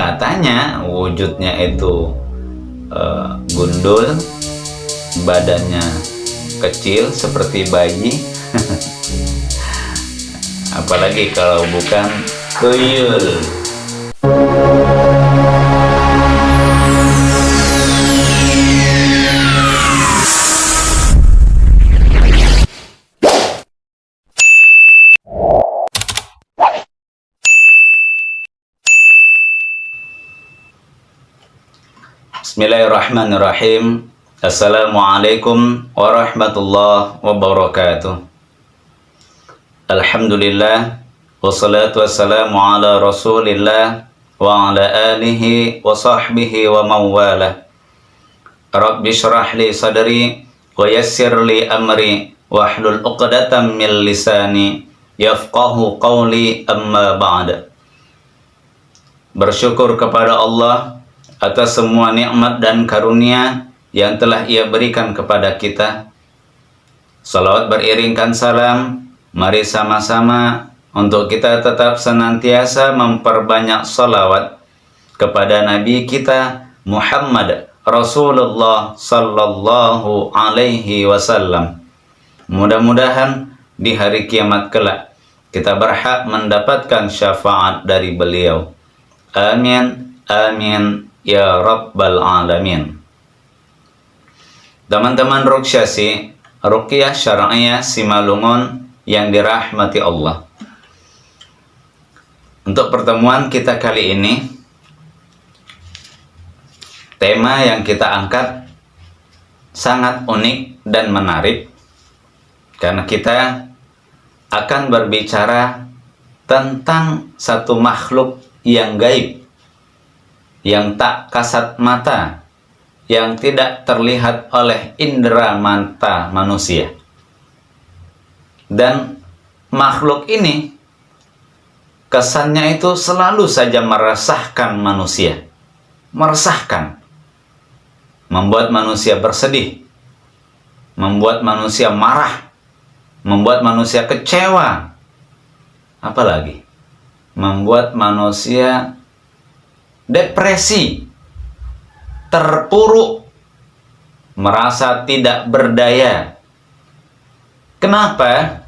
katanya wujudnya itu gundul, badannya kecil seperti bayi. Apalagi kalau bukan tuyul. Bismillahirrahmanirrahim. Assalamualaikum warahmatullahi wabarakatuh. Alhamdulillah, wassalatu wassalamu ala rasulillah wa ala alihi wa sahbihi wa mawala. Rabbi syrah li sadri wa yassir li amri wahlul uqdatam min lisani yafqahu qawli, amma ba'da. Bersyukur kepada Allah atas semua nikmat dan karunia yang telah Ia berikan kepada kita. Salawat beriringkan salam, mari sama-sama untuk kita tetap senantiasa memperbanyak salawat kepada Nabi kita Muhammad Rasulullah sallallahu alaihi wasallam. Mudah-mudahan di hari kiamat kelak kita berhak mendapatkan syafaat dari beliau. Amin, amin, ya Rabbal Alamin. Teman-teman Ruksyasi, Ruqyah Syar'iyah Simalungun yang dirahmati Allah. Untuk pertemuan kita kali ini, tema yang kita angkat sangat unik dan menarik, karena kita akan berbicara tentang satu makhluk yang gaib, yang tak kasat mata, yang tidak terlihat oleh indera mata manusia. Dan makhluk ini kesannya itu selalu saja meresahkan manusia. Meresahkan. Membuat manusia bersedih. Membuat manusia marah. Membuat manusia kecewa. Apalagi? Membuat manusia depresi, terpuruk, merasa tidak berdaya. Kenapa?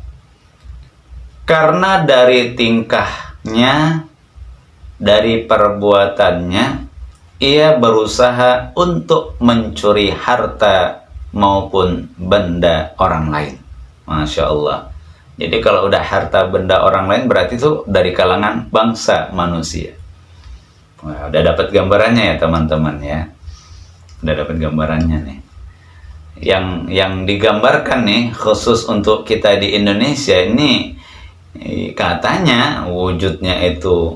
Karena dari tingkahnya, dari perbuatannya, ia berusaha untuk mencuri harta maupun benda orang lain. Masya Allah. Jadi kalau udah harta benda orang lain, berarti itu dari kalangan bangsa manusia. Wah, udah dapat gambarannya ya teman-teman ya. Udah dapat gambarannya nih. Yang digambarkan nih khusus untuk kita di Indonesia ini, katanya wujudnya itu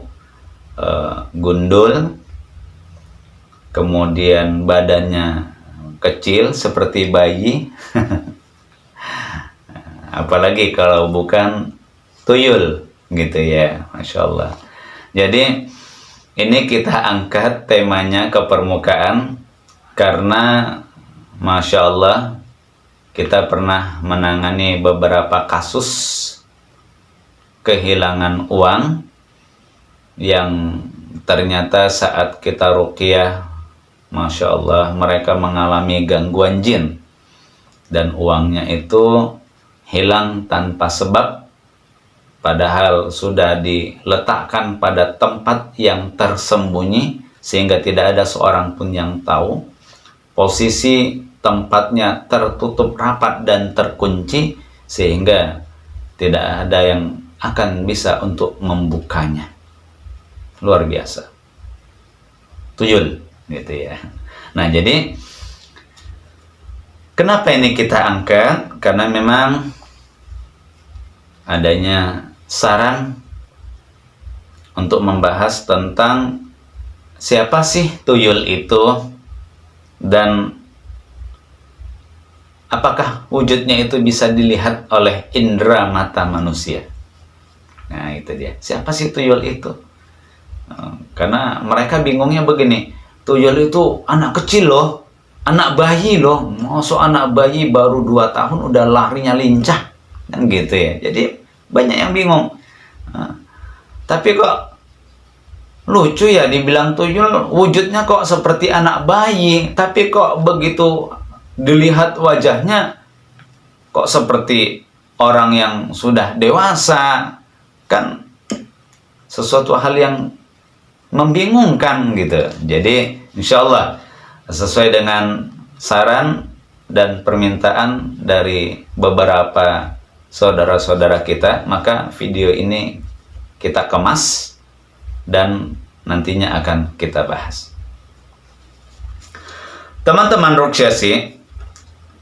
gundul, kemudian badannya kecil seperti bayi. Apalagi kalau bukan tuyul gitu ya. Masya Allah. Jadi ini kita angkat temanya ke permukaan karena Masya Allah kita pernah menangani beberapa kasus kehilangan uang yang ternyata saat kita ruqyah, Masya Allah, mereka mengalami gangguan jin dan uangnya itu hilang tanpa sebab. Padahal sudah diletakkan pada tempat yang tersembunyi sehingga tidak ada seorang pun yang tahu. Posisi tempatnya tertutup rapat dan terkunci sehingga tidak ada yang akan bisa untuk membukanya. Luar biasa. Tuyul gitu ya. Nah, jadi kenapa ini kita angkat? Karena memang adanya saran untuk membahas tentang siapa sih tuyul itu dan apakah wujudnya itu bisa dilihat oleh indera mata manusia. Nah itu dia, siapa sih tuyul itu? Karena mereka bingungnya begini, tuyul itu anak kecil loh, anak bayi loh, masuk anak bayi baru 2 tahun udah larinya lincah, kan gitu ya. Jadi banyak yang bingung. Tapi kok lucu ya dibilang tuyul, wujudnya kok seperti anak bayi, tapi kok begitu dilihat wajahnya kok seperti orang yang sudah dewasa. Kan sesuatu hal yang membingungkan gitu. Jadi insya Allah sesuai dengan saran dan permintaan dari beberapa saudara-saudara kita, maka video ini kita kemas dan nantinya akan kita bahas. Teman-teman Ruqyah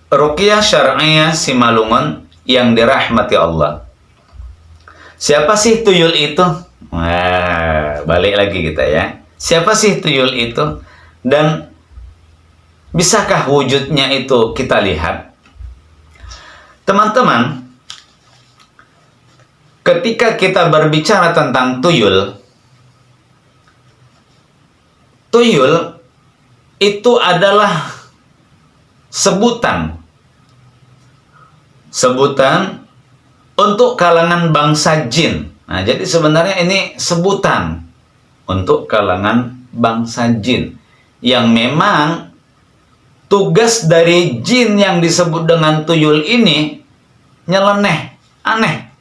Ruqyah Syar'iyah Simalungun yang dirahmati Allah. Siapa sih tuyul itu? Wah, balik lagi kita ya. Siapa sih tuyul itu? Dan bisakah wujudnya itu kita lihat? Teman-teman, ketika kita berbicara tentang tuyul itu adalah sebutan untuk kalangan bangsa jin. Nah, jadi sebenarnya ini sebutan untuk kalangan bangsa jin yang memang tugas dari jin yang disebut dengan tuyul ini nyeleneh, aneh.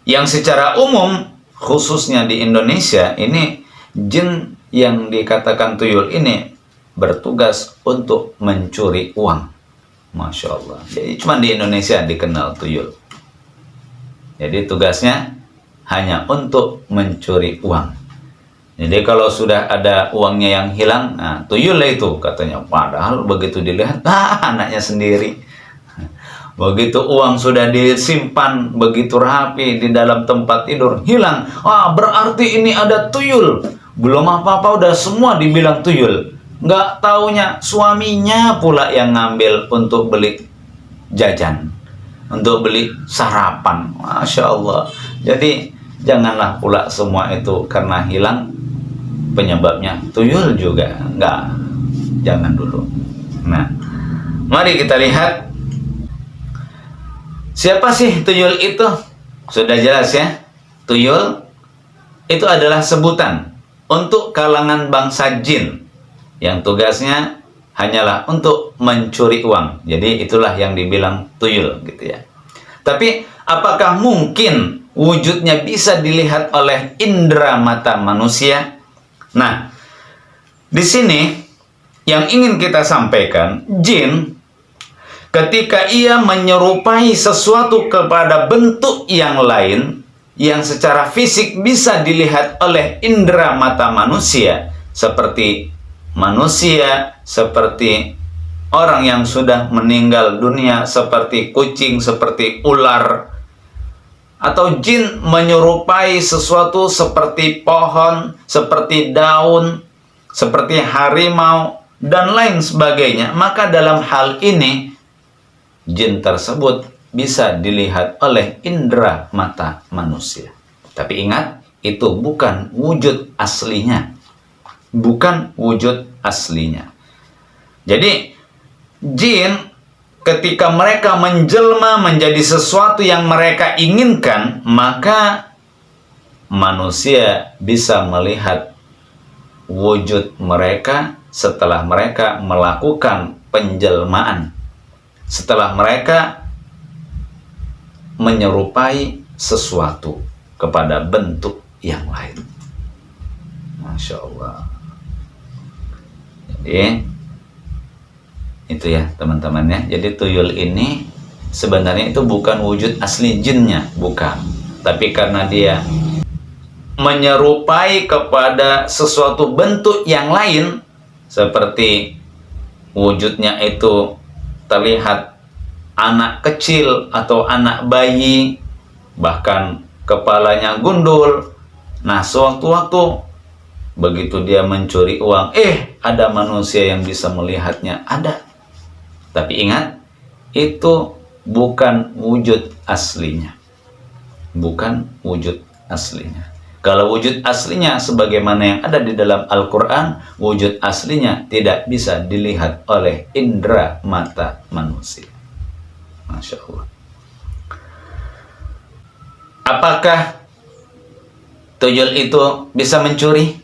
Yang secara umum, khususnya di Indonesia, ini jin yang dikatakan tuyul ini bertugas untuk mencuri uang. Masya Allah. Jadi cuma di Indonesia dikenal tuyul. Jadi tugasnya hanya untuk mencuri uang. Jadi kalau sudah ada uangnya yang hilang, nah tuyul lah itu katanya. Padahal begitu dilihat, anaknya sendiri. Begitu uang sudah disimpan begitu rapi di dalam tempat tidur, hilang. Berarti ini ada tuyul. Belum apa-apa udah semua dibilang tuyul. Nggak taunya suaminya pula yang ngambil untuk beli jajan, untuk beli sarapan. Masya Allah. Jadi janganlah pula semua itu karena hilang penyebabnya tuyul juga. Enggak, jangan dulu. Nah, mari kita lihat siapa sih tuyul itu. Sudah jelas ya, tuyul itu adalah sebutan untuk kalangan bangsa jin yang tugasnya hanyalah untuk mencuri uang. Jadi itulah yang dibilang tuyul gitu ya. Tapi apakah mungkin wujudnya bisa dilihat oleh indera mata manusia? Nah, di sini yang ingin kita sampaikan, jin ketika ia menyerupai sesuatu kepada bentuk yang lain yang secara fisik bisa dilihat oleh indera mata manusia, seperti manusia, seperti orang yang sudah meninggal dunia, seperti kucing, seperti ular, atau jin menyerupai sesuatu seperti pohon, seperti daun, seperti harimau, dan lain sebagainya, maka dalam hal ini jin tersebut bisa dilihat oleh indera mata manusia. Tapi ingat, itu bukan wujud aslinya. Bukan wujud aslinya. Jadi, jin ketika mereka menjelma menjadi sesuatu yang mereka inginkan, maka manusia bisa melihat wujud mereka setelah mereka melakukan penjelmaan. Setelah mereka menyerupai sesuatu kepada bentuk yang lain. Masya Allah. Jadi itu ya teman-teman ya. Jadi tuyul ini sebenarnya itu bukan wujud asli jinnya, bukan. Tapi karena dia menyerupai kepada sesuatu bentuk yang lain, seperti wujudnya itu terlihat anak kecil atau anak bayi, bahkan kepalanya gundul. Nah, sewaktu-waktu begitu dia mencuri uang, ada manusia yang bisa melihatnya, ada. Tapi ingat, itu bukan wujud aslinya. Bukan wujud aslinya. Kalau wujud aslinya sebagaimana yang ada di dalam Al-Quran, wujud aslinya tidak bisa dilihat oleh indera mata manusia. Masya Allah. Apakah tuyul itu bisa mencuri?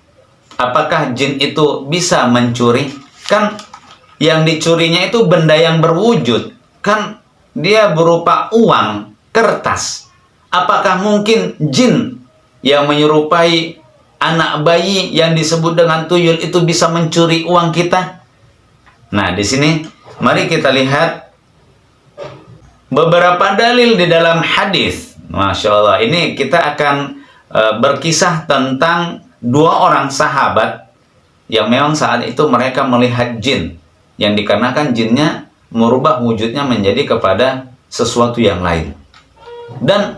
Apakah jin itu bisa mencuri? Kan yang dicurinya itu benda yang berwujud. Kan dia berupa uang, kertas. Apakah mungkin jin yang menyerupai anak bayi yang disebut dengan tuyul itu bisa mencuri uang kita? Nah, di sini mari kita lihat beberapa dalil di dalam hadis. Masya Allah, ini kita akan berkisah tentang dua orang sahabat yang memang saat itu mereka melihat jin, yang dikarenakan jinnya merubah wujudnya menjadi kepada sesuatu yang lain. Dan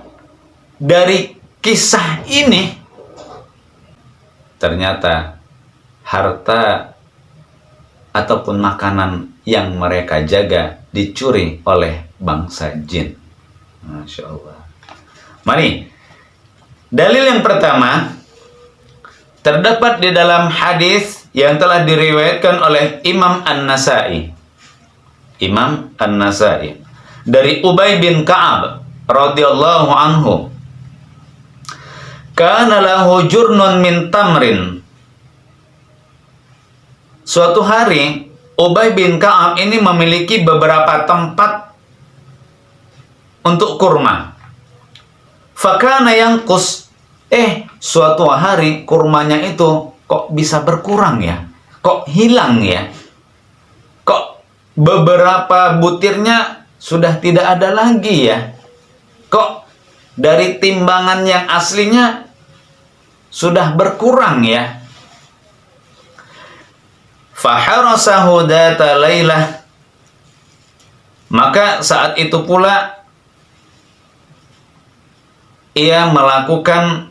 dari kisah ini ternyata harta ataupun makanan yang mereka jaga dicuri oleh bangsa jin. Masya Allah. Mari, dalil yang pertama terdapat di dalam hadis yang telah diriwayatkan oleh Imam An-Nasai. Imam An-Nasai dari Ubay bin Ka'ab radhiyallahu anhu. Kana lahu jurnun min tamrin. Suatu hari Ubay bin Ka'ab ini memiliki beberapa tempat untuk kurma. Fakana yangkus. Suatu hari kurmanya itu kok bisa berkurang ya? Kok hilang ya? Kok beberapa butirnya sudah tidak ada lagi ya? Kok dari timbangan yang aslinya sudah berkurang ya? Faharasahu data lailah. Maka saat itu pula ia melakukan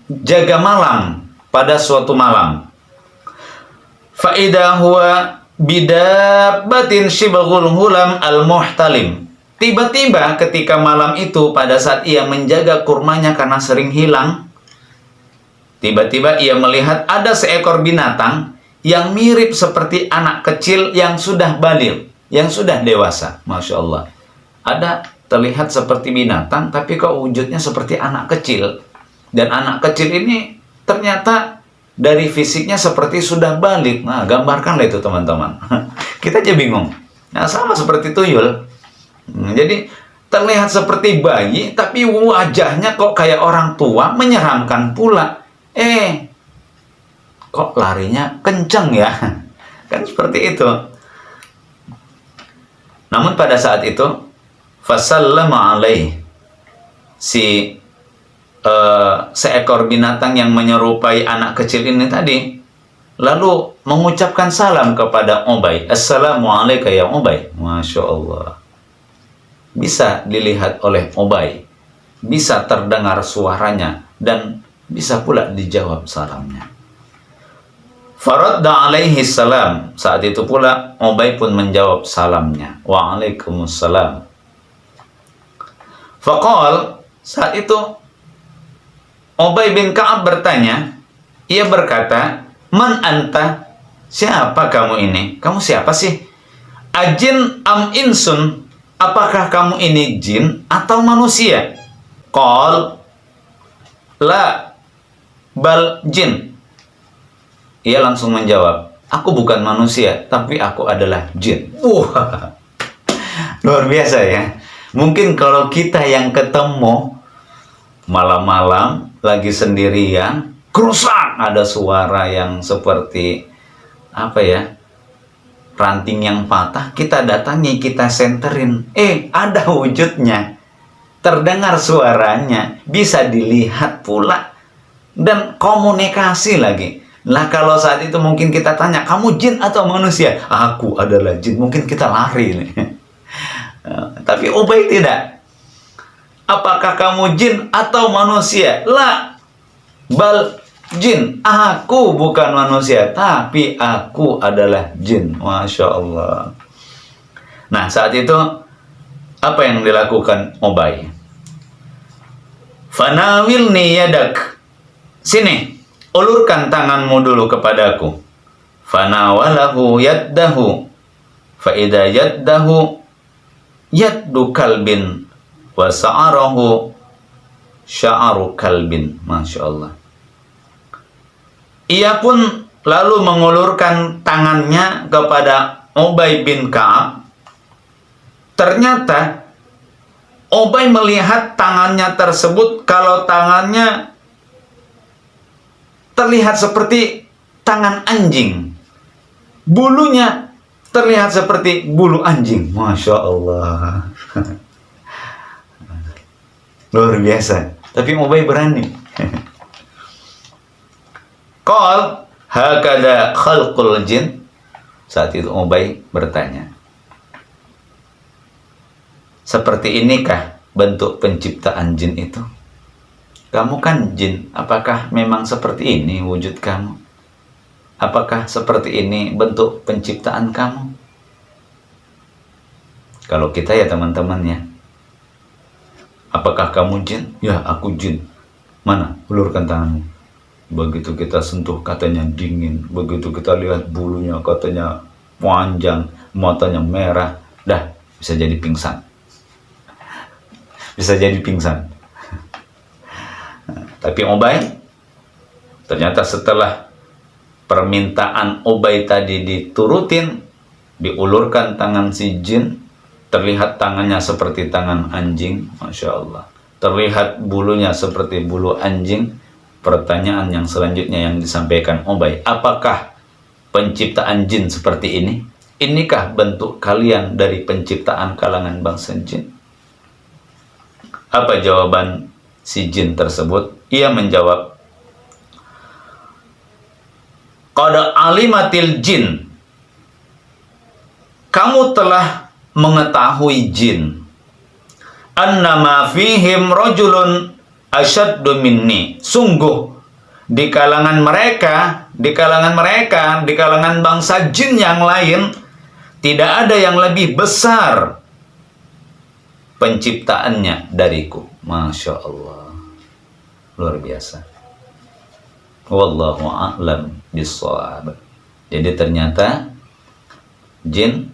jaga malam pada suatu malam. Faidah huwa bidabbatin shibaghul hulam al-muhtalim. Tiba-tiba ketika malam itu, pada saat ia menjaga kurmanya karena sering hilang, tiba-tiba ia melihat ada seekor binatang yang mirip seperti anak kecil yang sudah baligh, yang sudah dewasa. Masya Allah. Ada terlihat seperti binatang, tapi kok wujudnya seperti anak kecil. Dan anak kecil ini ternyata dari fisiknya seperti sudah baligh. Nah, gambarkanlah itu teman-teman. Kita aja bingung. Nah, sama seperti tuyul. Jadi terlihat seperti bayi, tapi wajahnya kok kayak orang tua, menyeramkan pula. Kok larinya kenceng ya? Kan seperti itu. Namun pada saat itu fasallama alaih, seekor binatang yang menyerupai anak kecil ini tadi lalu mengucapkan salam kepada Ubay. Assalamualaikum ya Ubay. Masya Allah. Bisa dilihat oleh Ubay, bisa terdengar suaranya, dan bisa pula dijawab salamnya. Faradda alaihi salam. Saat itu pula Ubay pun menjawab salamnya. Waalaikumsalam. Faqal, saat itu Ubay bin Ka'ab bertanya, ia berkata, "Man anta?" Siapa kamu ini? Kamu siapa sih? Ajin am insun? Apakah kamu ini jin atau manusia? Qal, la bal jin. Ia langsung menjawab, aku bukan manusia, tapi aku adalah jin. Luar biasa ya. Mungkin kalau kita yang ketemu malam-malam lagi sendirian, kerusak, ada suara yang seperti apa ya, ranting yang patah, kita datangi, kita senterin, ada wujudnya, terdengar suaranya, bisa dilihat pula, dan komunikasi lagi. Lah kalau saat itu mungkin kita tanya, kamu jin atau manusia? Aku adalah jin. Mungkin kita lari nih. Tapi Ubay tidak. Apakah kamu jin atau manusia? La bal jin. Aku bukan manusia, tapi aku adalah jin. Masya Allah. Nah, saat itu apa yang dilakukan Ubay? Fanawilni yadak. Sini, ulurkan tanganmu dulu kepadaku. Fanawalahu yaddahu. Faida yaddahu yaddu kalbin wa sa'arahu sya'aru kalbin. Masya Allah. Ia pun lalu mengulurkan tangannya kepada Ubay bin Ka'ab. Ternyata Ubay melihat tangannya tersebut, kalau tangannya terlihat seperti tangan anjing, bulunya terlihat seperti bulu anjing. Masya Allah. Luar biasa. Tapi Ubay berani. Qal hakada khalqul jin. Saat itu Ubay bertanya, seperti inikah bentuk penciptaan jin itu? Kamu kan jin, apakah memang seperti ini wujud kamu? Apakah seperti ini bentuk penciptaan kamu? Kalau kita ya teman-teman ya, apakah kamu jin? Ya, aku jin. Mana? Ulurkan tanganmu. Begitu kita sentuh katanya dingin. Begitu kita lihat bulunya katanya panjang, matanya merah. Dah, bisa jadi pingsan. Bisa jadi pingsan. Tapi Ubay, ternyata setelah permintaan Ubay tadi diturutin, diulurkan tangan si jin, terlihat tangannya seperti tangan anjing. Masya Allah. Terlihat bulunya seperti bulu anjing. Pertanyaan yang selanjutnya yang disampaikan Ubay, apakah penciptaan jin seperti ini? Inikah bentuk kalian dari penciptaan kalangan bangsa jin? Apa jawaban si jin tersebut? Ia menjawab, qad alimatil jin. Kamu telah mengetahui jin. Annama fihim rajulun asyaddu minni. Sungguh di kalangan mereka, di kalangan bangsa jin yang lain, tidak ada yang lebih besar penciptaannya dariku. Masya Allah. Luar biasa. Wallahu a'lam bissawab. Jadi ternyata jin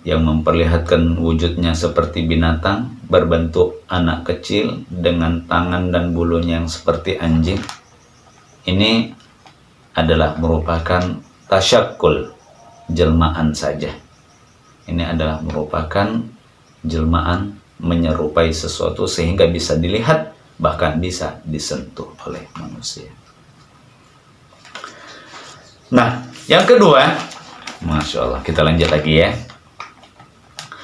yang memperlihatkan wujudnya seperti binatang, berbentuk anak kecil dengan tangan dan bulunya yang seperti anjing, ini adalah merupakan tasyakkul, jelmaan saja. Ini adalah merupakan jelmaan menyerupai sesuatu sehingga bisa dilihat, bahkan bisa disentuh oleh manusia. Nah, yang kedua, Masya Allah, kita lanjut lagi ya.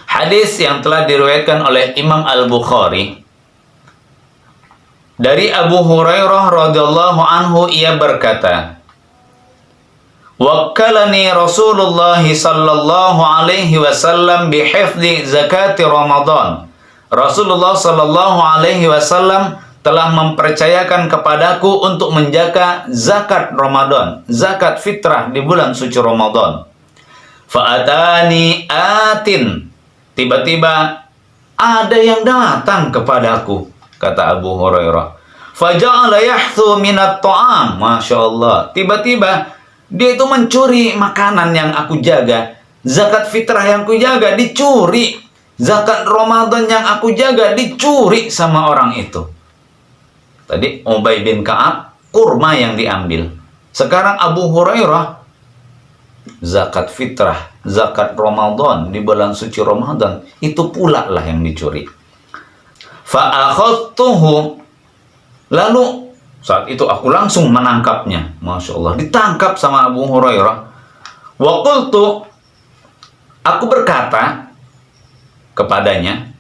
Hadis yang telah diriwayatkan oleh Imam Al-Bukhari dari Abu Hurairah radhiyallahu anhu, ia berkata, wakkalani Rasulullah sallallahu alaihi wasallam bihifdzi zakati Ramadan. Rasulullah sallallahu alaihi wasallam telah mempercayakan kepadaku untuk menjaga zakat Ramadan, zakat fitrah di bulan suci Ramadan. Fa'atani atin. Tiba-tiba ada yang datang kepadaku, kata Abu Hurairah. Faja'ala yahthu minat ta'am. Masya Allah. Tiba-tiba dia itu mencuri makanan yang aku jaga. Zakat fitrah yang aku jaga dicuri. Zakat Ramadan yang aku jaga dicuri sama orang itu. Tadi Ubay bin Ka'ab, kurma yang diambil. Sekarang Abu Hurairah, zakat fitrah, zakat Ramadan di bulan suci Ramadan, itu pula lah yang dicuri. Fa'akhadtuhu. Lalu saat itu aku langsung menangkapnya. Masya Allah, ditangkap sama Abu Hurairah. Wa qultu, aku berkata kepadanya,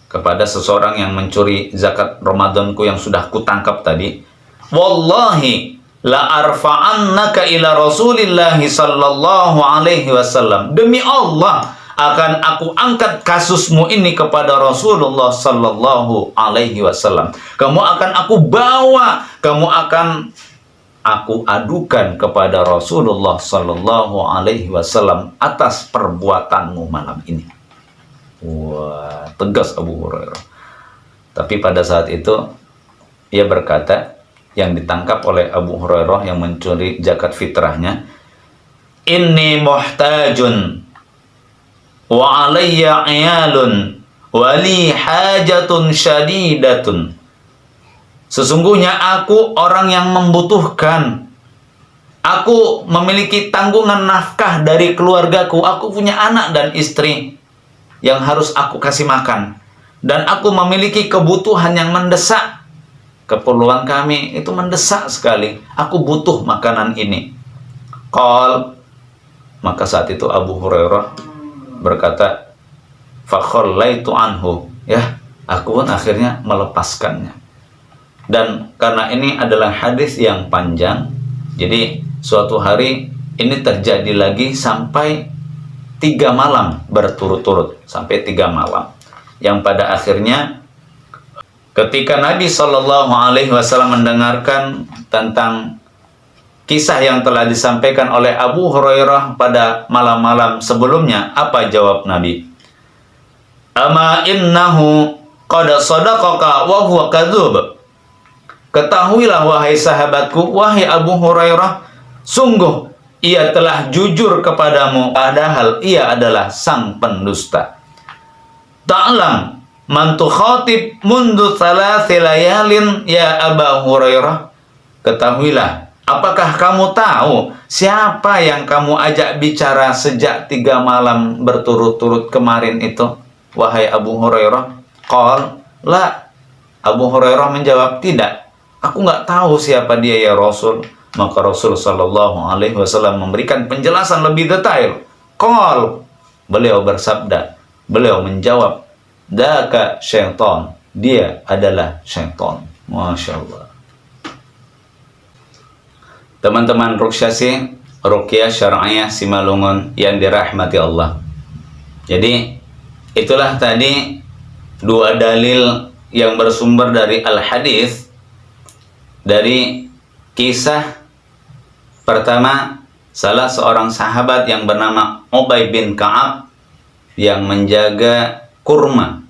kepada seseorang yang mencuri zakat Ramadanku yang sudah kutangkap tadi, wallahi la arfa'annaka ila Rasulillahi sallallahu alaihi wasallam. Demi Allah, akan aku angkat kasusmu ini kepada Rasulullah sallallahu alaihi wasallam. Kamu akan aku bawa, kamu akan aku adukan kepada Rasulullah sallallahu alaihi wasallam atas perbuatanmu malam ini. Wah, tegas Abu Hurairah. Tapi pada saat itu ia berkata, yang ditangkap oleh Abu Hurairah yang mencuri zakat fitrahnya, inni muhtajun wa alayya iyalun wa li hajatun syadidatun. Sesungguhnya aku orang yang membutuhkan. Aku memiliki tanggungan nafkah dari keluargaku. Aku punya anak dan istri yang harus aku kasih makan. Dan aku memiliki kebutuhan yang mendesak. Keperluan kami itu mendesak sekali. Aku butuh makanan ini. Maka saat itu Abu Hurairah berkata, fakhallaitu anhu. Ya, aku pun akhirnya melepaskannya. Dan karena ini adalah hadis yang panjang, jadi suatu hari ini terjadi lagi sampai 3 malam berturut-turut, sampai 3 malam. Yang pada akhirnya ketika Nabi SAW mendengarkan tentang kisah yang telah disampaikan oleh Abu Hurairah pada malam-malam sebelumnya, apa jawab Nabi? Ama innahu qad sadaqaka wa huwa kadzub. Ketahuilah wahai sahabatku, wahai Abu Hurairah, sungguh ia telah jujur kepadamu padahal ia adalah sang pendusta. Ta'lam man tukhatib mundu thalathi layalin ya Abu Hurairah. Ketahuilah, apakah kamu tahu siapa yang kamu ajak bicara sejak 3 malam berturut-turut kemarin itu, wahai Abu Hurairah? La. Abu Hurairah menjawab, tidak. Aku nggak tahu siapa dia ya Rasul. Maka Rasul Shallallahu Alaihi Wasallam memberikan penjelasan lebih detail. Beliau bersabda, beliau menjawab, daka syaitan, dia adalah syaitan. Masya Allah. Teman-teman Ruqyah Syar'iyah Simalungun yang dirahmati Allah. Jadi itulah tadi 2 dalil yang bersumber dari al-hadis. Dari kisah pertama, salah seorang sahabat yang bernama Ubay bin Ka'ab yang menjaga kurma.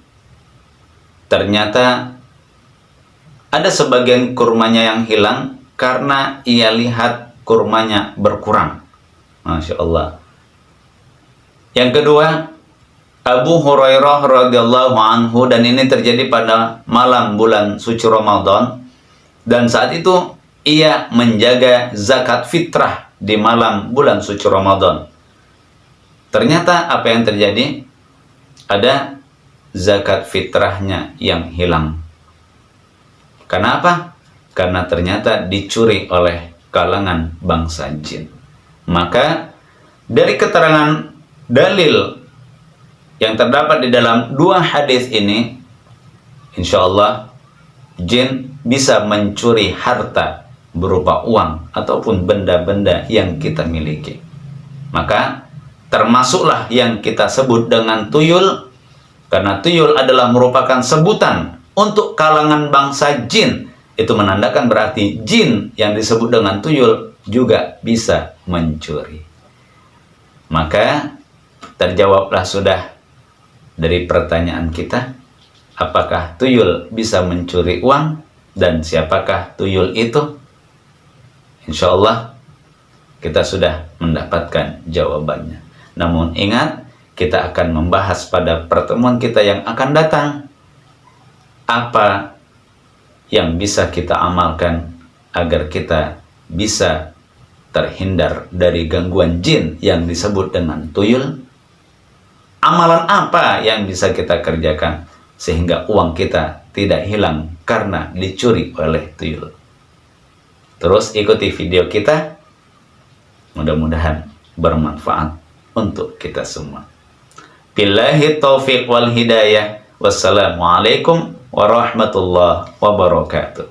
Ternyata ada sebagian kurmanya yang hilang karena ia lihat kurmanya berkurang. Masya Allah. Yang kedua, Abu Hurairah radhiyallahu anhu, dan ini terjadi pada malam bulan suci Ramadan. Dan saat itu ia menjaga zakat fitrah di malam bulan suci Ramadan. Ternyata apa yang terjadi? Ada zakat fitrahnya yang hilang. Kenapa? Karena ternyata dicuri oleh kalangan bangsa jin. Maka dari keterangan dalil yang terdapat di dalam 2 hadis ini, insya Allah jin bisa mencuri harta berupa uang ataupun benda-benda yang kita miliki. Maka termasuklah yang kita sebut dengan tuyul, karena tuyul adalah merupakan sebutan untuk kalangan bangsa jin. Itu menandakan berarti jin yang disebut dengan tuyul juga bisa mencuri. Maka terjawablah sudah dari pertanyaan kita, apakah tuyul bisa mencuri uang dan siapakah tuyul itu? Insya Allah kita sudah mendapatkan jawabannya. Namun ingat, kita akan membahas pada pertemuan kita yang akan datang apa yang bisa kita amalkan agar kita bisa terhindar dari gangguan jin yang disebut dengan tuyul. Amalan apa yang bisa kita kerjakan sehingga uang kita tidak hilang karena dicuri oleh tuyul. Terus ikuti video kita, mudah-mudahan bermanfaat untuk kita semua. Billahi taufiq wal hidayah. Wassalamualaikum warahmatullahi wabarakatuh.